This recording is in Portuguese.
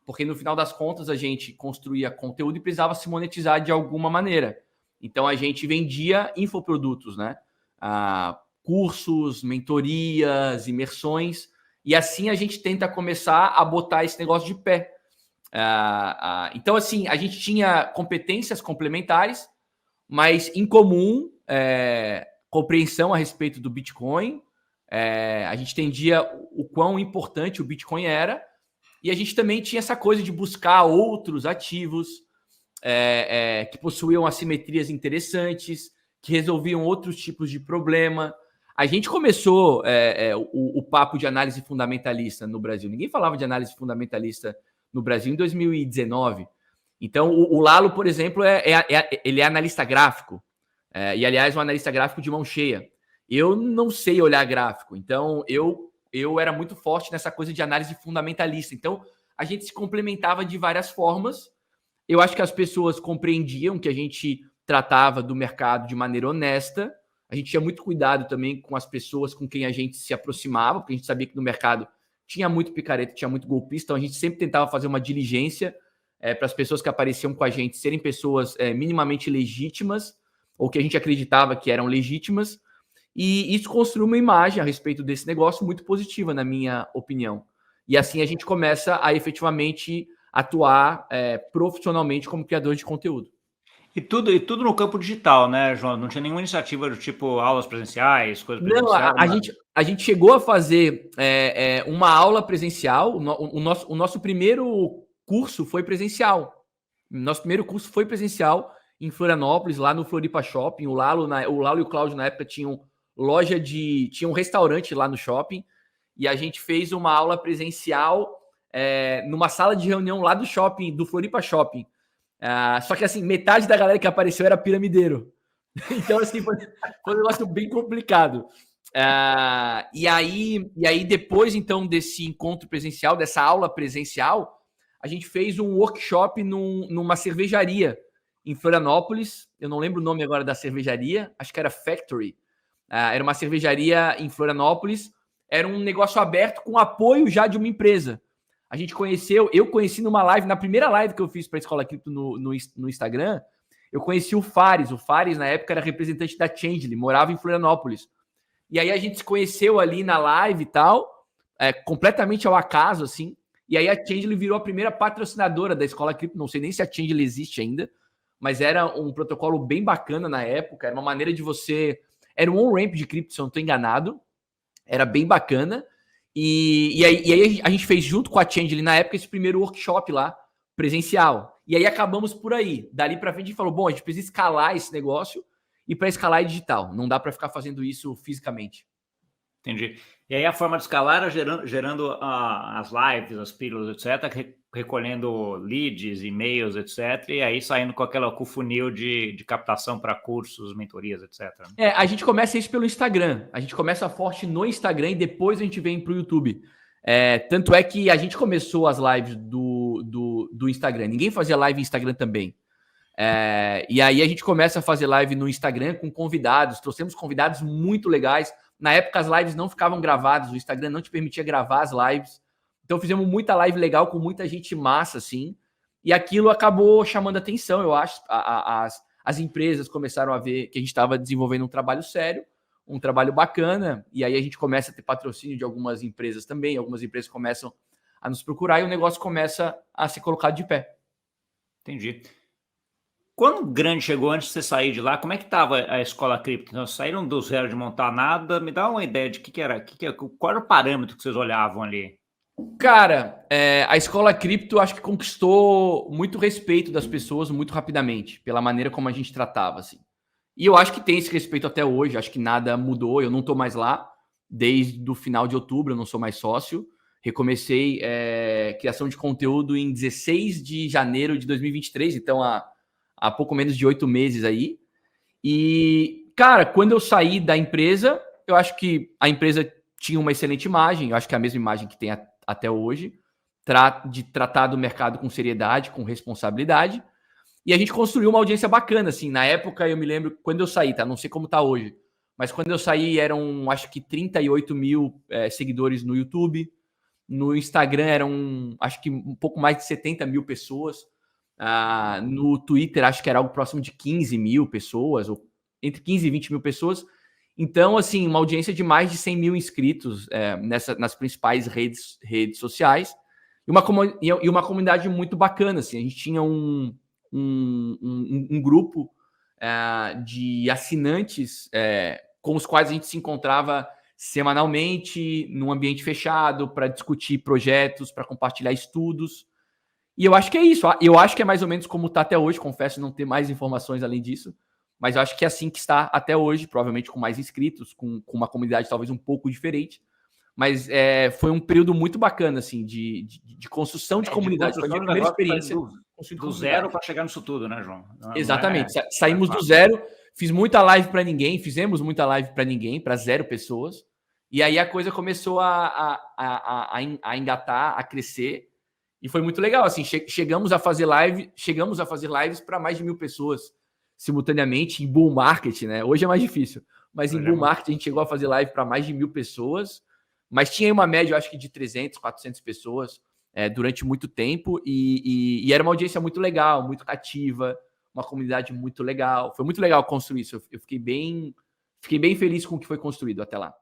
porque no final das contas a gente construía conteúdo e precisava se monetizar de alguma maneira. Então a gente vendia infoprodutos, né? Cursos, mentorias, imersões, e assim a gente tenta começar a botar esse negócio de pé. Então, assim, a gente tinha competências complementares, mas em comum, compreensão a respeito do Bitcoin. A gente entendia o quão importante o Bitcoin era, e a gente também tinha essa coisa de buscar outros ativos que possuíam assimetrias interessantes, que resolviam outros tipos de problema. A gente começou o papo de análise fundamentalista no Brasil. Ninguém falava de análise fundamentalista no Brasil em 2019. Então, o Lalo, por exemplo, ele é analista gráfico. E, aliás, um analista gráfico de mão cheia. Eu não sei olhar gráfico. Então, eu era muito forte nessa coisa de análise fundamentalista. Então, a gente se complementava de várias formas. Eu acho que as pessoas compreendiam que a gente tratava do mercado de maneira honesta. A gente tinha muito cuidado também com as pessoas com quem a gente se aproximava, porque a gente sabia que no mercado tinha muito picareta, tinha muito golpista. Então, a gente sempre tentava fazer uma diligência para as pessoas que apareciam com a gente serem pessoas minimamente legítimas, ou que a gente acreditava que eram legítimas. E isso construiu uma imagem a respeito desse negócio muito positiva, na minha opinião. E assim a gente começa a efetivamente atuar profissionalmente como criador de conteúdo. E tudo no campo digital, né, João? Não tinha nenhuma iniciativa do tipo aulas presenciais, coisas Não, presenciais? a gente chegou a fazer uma aula presencial. O nosso primeiro curso foi presencial. Nosso primeiro curso foi presencial em Florianópolis, lá no Floripa Shopping. O Lalo e o Cláudio, na época, tinham tinha um restaurante lá no shopping, e a gente fez uma aula presencial numa sala de reunião lá do shopping, do Floripa Shopping. Só que, assim, metade da galera que apareceu era piramideiro. Então, assim, foi um negócio bem complicado. E aí, depois, então, desse encontro presencial, dessa aula presencial, a gente fez um workshop numa cervejaria em Florianópolis. Eu não lembro o nome agora da cervejaria, acho que era Factory. Era uma cervejaria em Florianópolis. Era um negócio aberto com apoio já de uma empresa. Eu conheci numa live, na primeira live que eu fiz para a Escola Cripto no Instagram, eu conheci o Fares. O Fares, na época, era representante da Changelly, morava em Florianópolis. E aí a gente se conheceu ali na live e tal, completamente ao acaso, assim. E aí a Changelly virou a primeira patrocinadora da Escola Cripto. Não sei nem se a Changelly existe ainda, mas era um protocolo bem bacana na época. Era uma maneira de você... Era um on-ramp de cripto, se eu não estou enganado. Era bem bacana. E aí a gente fez junto com a Changelly, na época, esse primeiro workshop lá, presencial. E aí acabamos por aí. Dali para frente a gente falou, bom, a gente precisa escalar esse negócio, e para escalar é digital. Não dá para ficar fazendo isso fisicamente. Entendi. E aí a forma de escalar era gerando as lives, as pílulas, etc., recolhendo leads, e-mails, etc., e aí saindo com com o funil de captação para cursos, mentorias, etc. A gente começa isso pelo Instagram. A gente começa forte no Instagram e depois a gente vem para o YouTube. Tanto é que a gente começou as lives do Instagram. Ninguém fazia live no Instagram também. E aí a gente começa a fazer live no Instagram com convidados. Trouxemos convidados muito legais. Na época as lives não ficavam gravadas. O Instagram não te permitia gravar as lives. Então fizemos muita live legal com muita gente massa, assim. E aquilo acabou chamando atenção, eu acho. As empresas começaram a ver que a gente estava desenvolvendo um trabalho sério, um trabalho bacana. E aí a gente começa a ter patrocínio de algumas empresas também. Algumas empresas começam a nos procurar e o negócio começa a ser colocado de pé. Entendi. Quando o Grande chegou, antes de você sair de lá, como é que estava a Escola Cripto? Então, saíram do zero de montar nada? Me dá uma ideia de qual era o parâmetro que vocês olhavam ali? Cara, a Escola Cripto acho que conquistou muito respeito das pessoas muito rapidamente, pela maneira como a gente tratava, assim. E eu acho que tem esse respeito até hoje, acho que nada mudou, eu não tô mais lá, desde o final de outubro, eu não sou mais sócio. Recomecei criação de conteúdo em 16 de janeiro de 2023, então há pouco menos de 8 meses aí. E, cara, quando eu saí da empresa, eu acho que a empresa tinha uma excelente imagem, eu acho que é a mesma imagem que tem até hoje, de tratar do mercado com seriedade, com responsabilidade, e a gente construiu uma audiência bacana, assim. Na época, eu me lembro, quando eu saí, tá? Não sei como tá hoje, mas quando eu saí eram, acho que 38 mil seguidores no YouTube, No Instagram eram, acho que um pouco mais de 70 mil pessoas. No Twitter, acho que era algo próximo de 15 mil pessoas, ou entre 15 e 20 mil pessoas. Então, assim, uma audiência de mais de 100 mil inscritos nas principais redes sociais. E uma comunidade muito bacana, assim. A gente tinha um grupo de assinantes com os quais a gente se encontrava semanalmente, num ambiente fechado, para discutir projetos, para compartilhar estudos. E eu acho que é isso. Eu acho que é mais ou menos como está até hoje. Confesso não ter mais informações além disso. Mas eu acho que é assim que está até hoje, provavelmente com mais inscritos, com uma comunidade talvez um pouco diferente. Mas foi um período muito bacana, assim, de construção de comunidade. Foi a minha primeira experiência. Do zero para chegar nisso tudo, né, João? Exatamente. Saímos do zero, fiz muita live para ninguém, fizemos muita live para ninguém, para 0 pessoas. E aí a coisa começou a engatar, a crescer. E foi muito legal, assim, chegamos a fazer lives para mais de 1.000 pessoas simultaneamente em bull market, né? Hoje é mais difícil, mas em bull market a gente chegou a fazer live para mais de 1.000 pessoas, mas tinha uma média, eu acho que de 300, 400 pessoas durante muito tempo e era uma audiência muito legal, muito cativa, uma comunidade muito legal. Foi muito legal construir isso. Eu fiquei bem feliz com o que foi construído até lá.